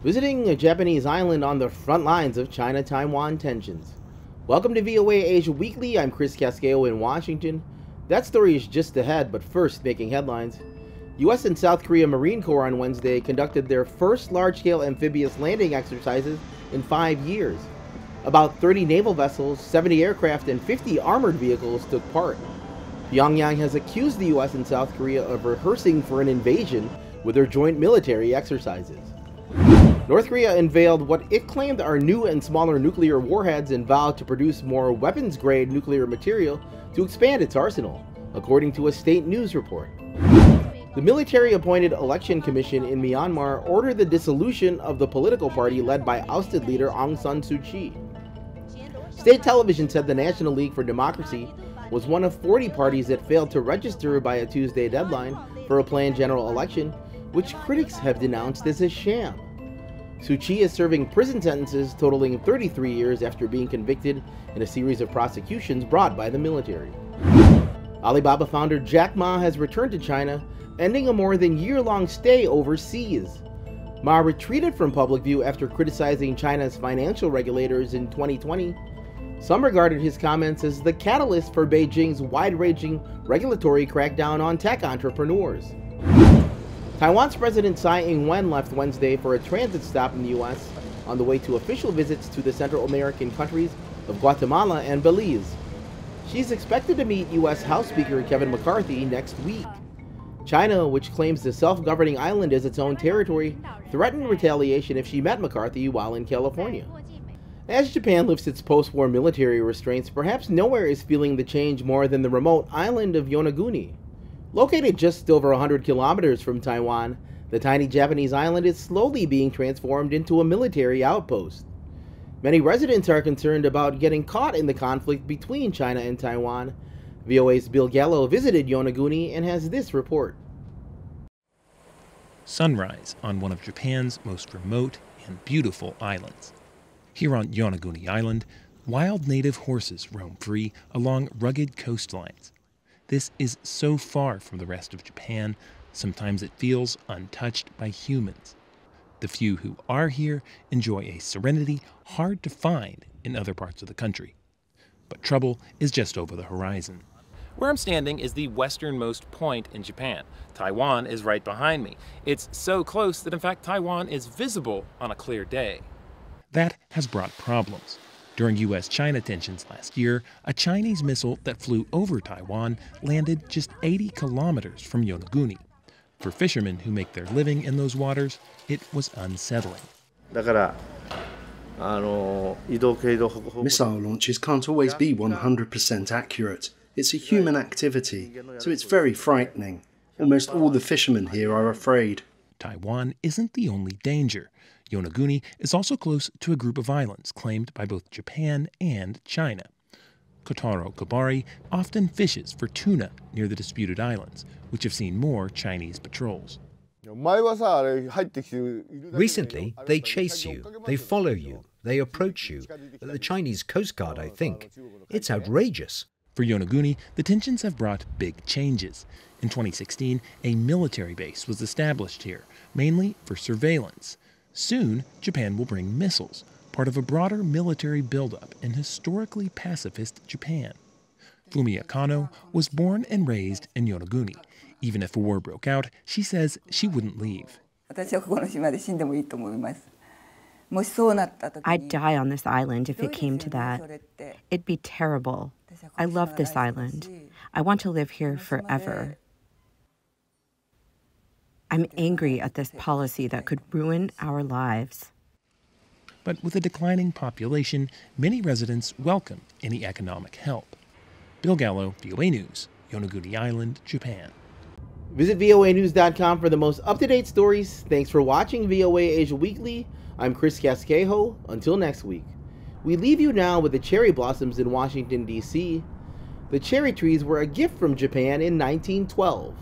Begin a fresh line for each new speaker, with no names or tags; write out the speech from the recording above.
visiting a Japanese island on the front lines of China-Taiwan tensions. Welcome to VOA Asia Weekly. I'm Chris Casquejo in Washington. That story is just ahead, but first, making headlines. U.S. and South Korea Marine Corps on Wednesday conducted their first large-scale amphibious landing exercises in 5 years. About 30 naval vessels, 70 aircraft, and 50 armored vehicles took part. Pyongyang has accused the U.S. and South Korea of rehearsing for an invasion with their joint military exercises. North Korea unveiled what it claimed are new and smaller nuclear warheads and vowed to produce more weapons-grade nuclear material to expand its arsenal, according to a state news report. The military-appointed election commission in Myanmar ordered the dissolution of the political party led by ousted leader Aung San Suu Kyi. State television said the National League for Democracy was one of 40 parties that failed to register by a Tuesday deadline for a planned general election, which critics have denounced as a sham. Suu Kyi is serving prison sentences totaling 33 years after being convicted in a series of prosecutions brought by the military. Alibaba founder Jack Ma has returned to China, ending a more than year-long stay overseas. Ma retreated from public view after criticizing China's financial regulators in 2020. Some regarded his comments as the catalyst for Beijing's wide-ranging regulatory crackdown on tech entrepreneurs. Taiwan's President Tsai Ing-wen left Wednesday for a transit stop in the U.S. on the way to official visits to the Central American countries of Guatemala and Belize. She's expected to meet U.S. House Speaker Kevin McCarthy next week. China, which claims the self-governing island as its own territory, threatened retaliation if she met McCarthy while in California. As Japan lifts its post-war military restraints, perhaps nowhere is feeling the change more than the remote island of Yonaguni. Located just over 100 kilometers from Taiwan, the tiny Japanese island is slowly being transformed into a military outpost. Many residents are concerned about getting caught in the conflict between China and Taiwan. VOA's Bill Gallo visited Yonaguni and has this report.
Sunrise on one of Japan's most remote and beautiful islands. Here on Yonaguni Island, wild native horses roam free along rugged coastlines. This is so far from the rest of Japan, sometimes it feels untouched by humans. The few who are here enjoy a serenity hard to find in other parts of the country. But trouble is just over the horizon.
Where I'm standing is the westernmost point in Japan. Taiwan is right behind me. It's so close that in fact Taiwan is visible on a clear day.
That has brought problems. During U.S.-China tensions last year, a Chinese missile that flew over Taiwan landed just 80 kilometers from Yonaguni. For fishermen who make their living in those waters, it was unsettling.
Missile launches can't always be 100% accurate. It's a human activity, so it's very frightening. Almost all the fishermen here are afraid.
Taiwan isn't the only danger. Yonaguni is also close to a group of islands claimed by both Japan and China. Kotaro Kabari often fishes for tuna near the disputed islands, which have seen more Chinese patrols.
Recently, they chase you, they follow you, they approach you. The Chinese Coast Guard, I think. It's outrageous.
For Yonaguni, the tensions have brought big changes. In 2016, a military base was established here, mainly for surveillance. Soon, Japan will bring missiles, part of a broader military buildup in historically pacifist Japan. Fumiya Kano was born and raised in Yonaguni. Even if a war broke out, she says she wouldn't leave.
I'd die on this island if it came to that. It'd be terrible. I love this island. I want to live here forever. I'm angry at this policy that could ruin our lives.
But with a declining population, many residents welcome any economic help. Bill Gallo, VOA News, Yonaguni Island, Japan.
Visit voanews.com for the most up-to-date stories. Thanks for watching VOA Asia Weekly. I'm Chris Casquejo. Until next week. We leave you now with the cherry blossoms in Washington, D.C. The cherry trees were a gift from Japan in 1912.